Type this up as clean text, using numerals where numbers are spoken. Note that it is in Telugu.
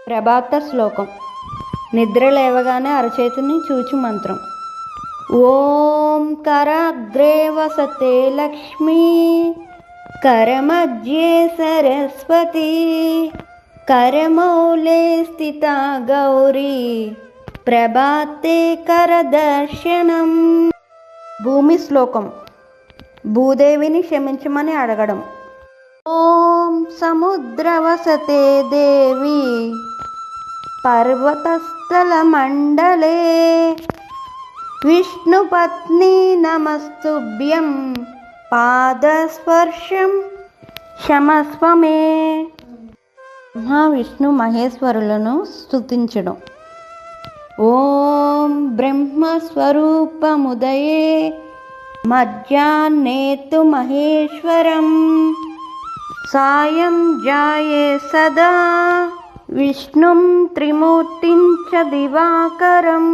ప్రభాత శ్లోకం. నిద్ర లేవగానే అరచేతిని చూచు మంత్రం. ఓం కరాగ్రే వసతే లక్ష్మీ కరమధ్యే సరస్వతి కరమౌళే స్థితా గౌరీ ప్రభాతే కరదర్శనం. భూమి శ్లోకం. భూదేవిని క్షమించమని అడగడం. ఓం సముద్రవసతే దేవి పర్వతస్థల మండలే విష్ణుపత్ని నమస్తుభ్యం పాదస్పర్శం క్షమస్వ మే. మహావిష్ణు మహేశ్వరులను స్తుతించడం. ఓం బ్రహ్మస్వరూపముదయే మధ్యాహ్నేతు మహేశ్వరం సాయం జాయే సదా విష్ణుం త్రిమూర్తిం చ దివాకరం.